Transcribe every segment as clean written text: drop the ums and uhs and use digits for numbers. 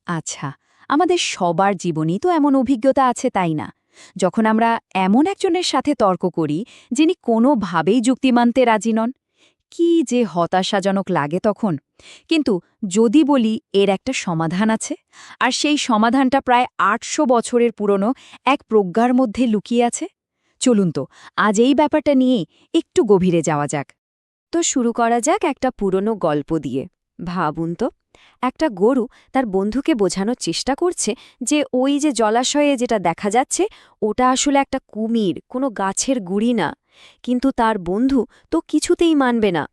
আচ্ছা, আমাদের সবার জীবনেই তো এমন অভিজ্ঞতা আছে, তাই না? যখন আমরা এমন একজনের সাথে তর্ক করি যিনি কোনোভাবেই যুক্তি মানতে রাজি নন, কি যে হতাশাজনক লাগে তখন। কিন্তু যদি বলি এর একটা সমাধান আছে, আর সেই সমাধানটা প্রায় ৮০০ বছরের পুরনো এক প্রজ্ঞার মধ্যে লুকিয়ে আছে, চলুন তো আজ এই ব্যাপারটা নিয়ে একটু গভীরে যাওয়া যাক। তো শুরু করা যাক একটা পুরনো গল্প দিয়ে। ভাবুন তো, একটা গরু তার বন্ধুকে বোঝানোর চেষ্টা করছে যে ওই যে জলাশয়ে যেটা দেখা যাচ্ছে ওটা আসলে একটা কুমির, কোনো গাছের গুড়ি না। কিন্তু তার বন্ধু তো কিছুতেই মানবে না।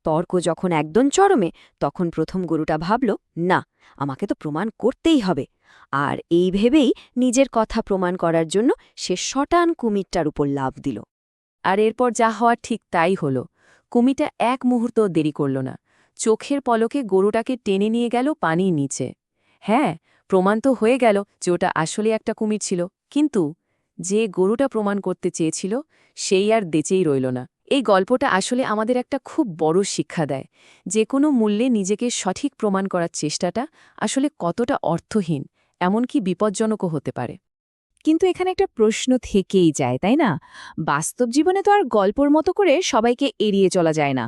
তর্ক যখন একদম চরমে, তখন প্রথম গরুটা ভাবল, না, আমাকে তো প্রমাণ করতেই হবে। আর এই ভেবেই নিজের কথা প্রমাণ করার জন্য সে শটান কুমিরটার উপর লাফ দিল। আর এরপর যা হওয়ার ঠিক তাই হল। কুমিটা এক মুহূর্ত দেরি করল না, চোখের পলকে গরুটাকে টেনে নিয়ে গেল পানির নিচে। হ্যাঁ, প্রমাণ তো হয়ে গেল যে ওটা আসলে একটা কুমির ছিল, কিন্তু যে গরুটা প্রমাণ করতে চেয়েছিল সেই আর বেঁচেই রইল না। এই গল্পটা আসলে আমাদের একটা খুব বড় শিক্ষা দেয়, যে কোনো মূল্যে নিজেকে সঠিক প্রমাণ করার চেষ্টাটা আসলে কতটা অর্থহীন, এমনকি বিপজ্জনকও হতে পারে। কিন্তু এখানে একটা প্রশ্ন থেকেই যায়, তাই না? বাস্তব জীবনে তো আর গল্পর মতো করে সবাইকে এড়িয়ে চলা যায় না।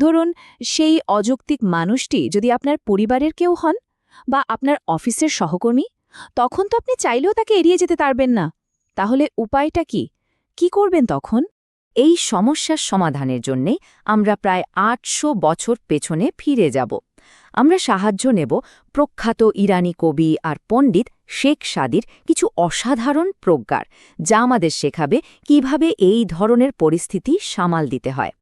ধরুন, সেই অযৌক্তিক মানুষটি যদি আপনার পরিবারের কেউ হন বা আপনার অফিসের সহকর্মী, তখন তো আপনি চাইলেও তাকে এড়িয়ে যেতে পারবেন না। তাহলে উপায়টা কি? কি করবেন তখন? এই সমস্যার সমাধানের জন্যে আমরা প্রায় ৮০০ বছর পেছনে ফিরে যাব। আমরা সাহায্য নেব প্রখ্যাত ইরানি কবি আর পণ্ডিত শেখ সাদির কিছু অসাধারণ প্রজ্ঞার, যা আমাদের শেখাবে কিভাবে এই ধরনের পরিস্থিতি সামাল দিতে হয়।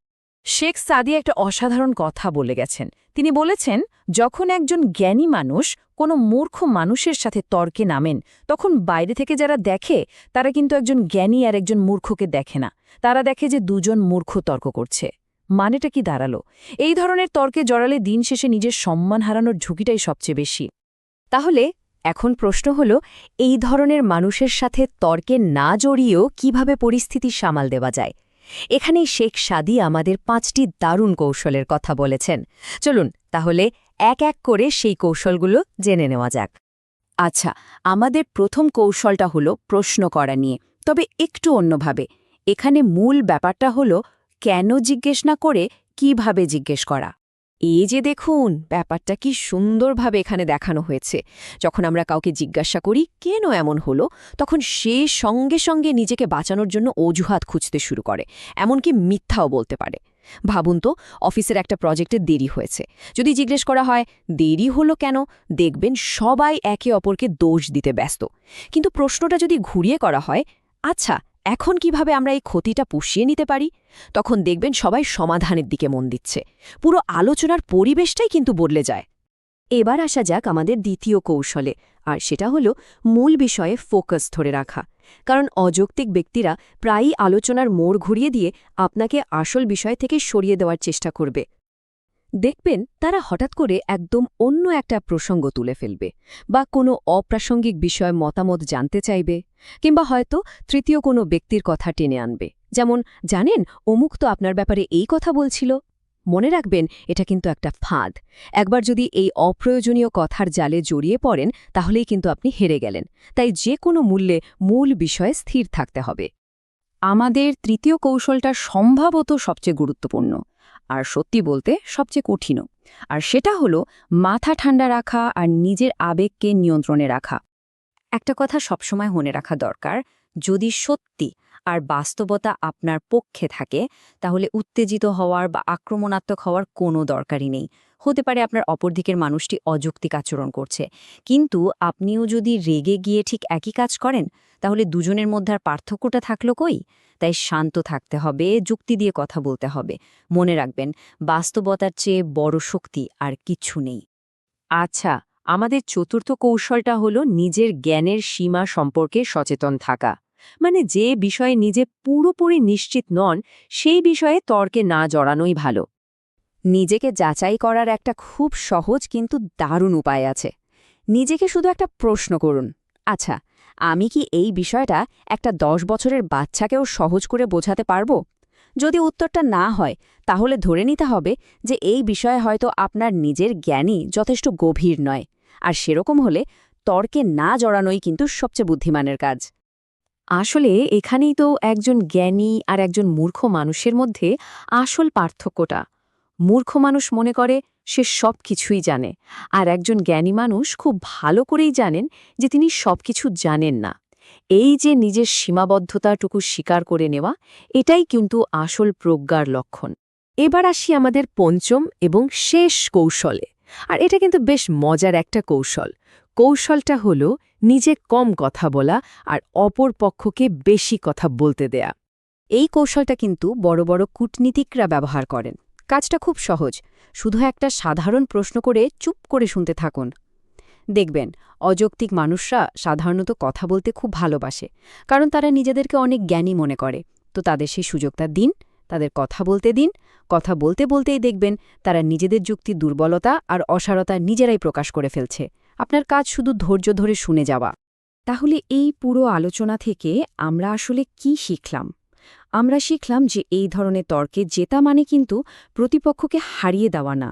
শেখ সাদি একটা অসাধারণ কথা বলে গেছেন। তিনি বলেছেন, যখন একজন জ্ঞানী মানুষ কোনো মূর্খ মানুষের সাথে তর্কে নামেন, তখন বাইরে থেকে যারা দেখে তারা কিন্তু একজন জ্ঞানী আর একজন মূর্খকে দেখে না। তারা দেখে যে দুজন মূর্খ তর্ক করছে। মানেটা কি দাঁড়ালো? এই ধরনের তর্কে জড়ালে দিন শেষে নিজের সম্মান হারানোর ঝুঁকিটাই সবচেয়ে বেশি। তাহলে এখন প্রশ্ন হল, এই ধরনের মানুষের সাথে তর্কে না জড়িয়েও কিভাবে পরিস্থিতি সামাল দেওয়া যায়? এখানেই শেখ সাদি আমাদের ৫টি দারুণ কৌশলের কথা বলেছেন। চলুন তাহলে এক এক করে সেই কৌশলগুলো জেনে নেওয়া যাক। আচ্ছা, আমাদের প্রথম কৌশলটা হলো প্রশ্ন করা নিয়ে, তবে একটু অন্যভাবে। এখানে মূল ব্যাপারটা হলো কেন জিজ্ঞেস না করে কিভাবে জিজ্ঞেস করা। এই যে দেখুন, ব্যাপারটা কি সুন্দরভাবে এখানে দেখানো হয়েছে। যখন আমরা কাউকে জিজ্ঞাসা করি কেন এমন হলো, তখন সে সঙ্গে সঙ্গে নিজেকে বাঁচানোর জন্য অজুহাত খুঁজতে শুরু করে, এমনকি মিথ্যাও বলতে পারে। ভাবুন তো, অফিসের একটা প্রজেক্টে দেরি হয়েছে। যদি জিজ্ঞেস করা হয় দেরি হলো কেন, দেখবেন সবাই একে অপরকে দোষ দিতে ব্যস্ত। কিন্তু প্রশ্নটা যদি ঘুরিয়ে করা হয়, আচ্ছা, এখন কিভাবে আমরা এই ক্ষতিটা পুষিয়ে নিতে পারি, তখন দেখবেন সবাই সমাধানের দিকে মন দিচ্ছে। পুরো আলোচনার পরিবেশটাই কিন্তু বদলে যায়। এবার আসা যাক আমাদের দ্বিতীয় কৌশলে, আর সেটা হলো মূল বিষয়ে ফোকাস ধরে রাখা। কারণ অযৌক্তিক ব্যক্তিরা প্রায়ই আলোচনার মোড় ঘুরিয়ে দিয়ে আপনাকে আসল বিষয় থেকে সরিয়ে দেওয়ার চেষ্টা করবে। দেখবেন তারা হঠাৎ করে একদম অন্য একটা প্রসঙ্গ তুলে ফেলবে, বা কোনো অপ্রাসঙ্গিক বিষয় মতামত জানতে চাইবে, কিংবা হয়তো তৃতীয় কোনো ব্যক্তির কথা টেনে আনবে। যেমন, জানেন, অমুক তো আপনার ব্যাপারে এই কথা বলছিল। মনে রাখবেন, এটা কিন্তু একটা ফাঁদ। একবার যদি এই অপ্রয়োজনীয় কথার জালে জড়িয়ে পড়েন, তাহলেই কিন্তু আপনি হেরে গেলেন। তাই যে কোনো মূল্যে মূল বিষয়ে স্থির থাকতে হবে। আমাদের তৃতীয় কৌশলটা সম্ভবত সবচেয়ে গুরুত্বপূর্ণ, আর সত্যি বলতে সবচেয়ে কঠিনও। আর সেটা হলো মাথা ঠান্ডা রাখা আর নিজের আবেগকে নিয়ন্ত্রণে রাখা। একটা কথা সবসময় মনে রাখা দরকার, যদি সত্যি আর বাস্তবতা আপনার পক্ষে থাকে, তাহলে উত্তেজিত হওয়ার বা আক্রমণাত্মক হওয়ার কোনো দরকারই নেই। হতে পারে আপনার অপরদিকের মানুষটি অযৌক্তিক আচরণ করছে, কিন্তু আপনিও যদি রেগে গিয়ে ঠিক একই কাজ করেন, তাহলে দুজনের মধ্যে আর পার্থক্যটা থাকলো কই? তাই শান্ত থাকতে হবে, যুক্তি দিয়ে কথা বলতে হবে। মনে রাখবেন, বাস্তবতার চেয়ে বড় শক্তি আর কিছু নেই। আচ্ছা, আমাদের চতুর্থ কৌশলটা হলো নিজের জ্ঞানের সীমা সম্পর্কে সচেতন থাকা। মানে যে বিষয়ে নিজে পুরোপুরি নিশ্চিত নন, সেই বিষয়ে তর্কে না জড়ানোই ভালো। নিজেকে যাচাই করার একটা খুব সহজ কিন্তু দারুণ উপায় আছে। নিজেকে শুধু একটা প্রশ্ন করুন, আচ্ছা, আমি কি এই বিষয়টা একটা ১০ বছরের বাচ্চাকেও সহজ করে বোঝাতে পারব? যদি উত্তরটা না হয়, তাহলে ধরে নিতে হবে যে এই বিষয়ে হয়তো আপনার নিজের জ্ঞানই যথেষ্ট গভীর নয়। আর সেরকম হলে তর্কে না জড়ানোই কিন্তু সবচেয়ে বুদ্ধিমানের কাজ। আসলে এখানেই তো একজন জ্ঞানী আর একজন মূর্খ মানুষের মধ্যে আসল পার্থক্যটা। মূর্খ মানুষ মনে করে সে সব কিছুই জানে, আর একজন জ্ঞানী মানুষ খুব ভালো করেই জানেন যে তিনি সবকিছু জানেন না। এই যে নিজের সীমাবদ্ধতাটুকু স্বীকার করে নেওয়া, এটাই কিন্তু আসল প্রজ্ঞার লক্ষণ। এবার আসি আমাদের পঞ্চম এবং শেষ কৌশলে। আর এটা কিন্তু বেশ মজার একটা কৌশল। কৌশলটা হলো নিজে কম কথা বলা আর অপর পক্ষকে বেশি কথা বলতে দেয়া। এই কৌশলটা কিন্তু বড় বড় কূটনীতিকরা ব্যবহার করেন। কাজটা খুব সহজ, শুধু একটা সাধারণ প্রশ্ন করে চুপ করে শুনতে থাকুন। দেখবেন অযৌক্তিক মানুষরা সাধারণত কথা বলতে খুব ভালোবাসে, কারণ তারা নিজেদেরকে অনেক জ্ঞানী মনে করে। তো তাদের সেই সুযোগটা দিন, তাদের কথা বলতে দিন। কথা বলতে বলতেই দেখবেন তারা নিজেদের যুক্তির দুর্বলতা আর অসারতা নিজেরাই প্রকাশ করে ফেলছে। আপনার কাজ শুধু ধৈর্য ধরে শুনে যাওয়া। তাহলে এই পুরো আলোচনা থেকে আমরা আসলে কি শিখলাম? আমরা শিখলাম যে এই ধরনের তর্কে জেতা মানে কিন্তু প্রতিপক্ষকে হারিয়ে দেওয়া না।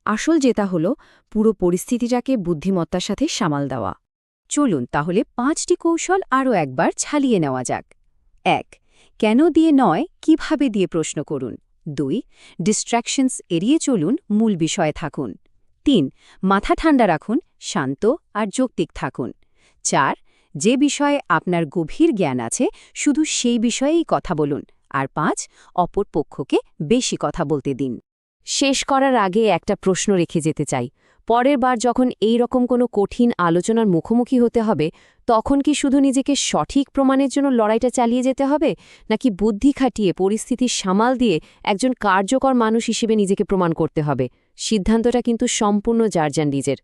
আসল জেতা হলো পুরো পরিস্থিতিটাকে বুদ্ধিমত্তার সাথে সামাল দেওয়া। চলুন তাহলে 5টি কৌশল আরও একবার ছালিয়ে নেওয়া যাক। 1. কেন দিয়ে নয়, কিভাবে দিয়ে প্রশ্ন করুন। 2. ডিস্ট্র্যাকশনস এড়িয়ে চলুন, মূল বিষয়ে থাকুন। 3. মাথা ঠান্ডা রাখুন, শান্ত আর যৌক্তিক থাকুন। 4. যে বিষয়ে আপনার গভীর জ্ঞান আছে শুধু সেই বিষয়েই কথা বলুন। আর 5. অপর পক্ষকে বেশি কথা বলতে দিন। শেষ করার আগে একটা প্রশ্ন রেখে যেতে চাই। পরের বার যখন এই রকম কোনো কঠিন আলোচনার মুখোমুখি হতে হবে, তখন কি শুধু নিজেকে সঠিক প্রমাণের জন্য লড়াইটা চালিয়ে যেতে হবে, নাকি বুদ্ধি খাটিয়ে পরিস্থিতি সামাল দিয়ে একজন কার্যকর মানুষ হিসেবে নিজেকে প্রমাণ করতে হবে? সিদ্ধান্তটা কিন্তু সম্পূর্ণ যার যার নিজের।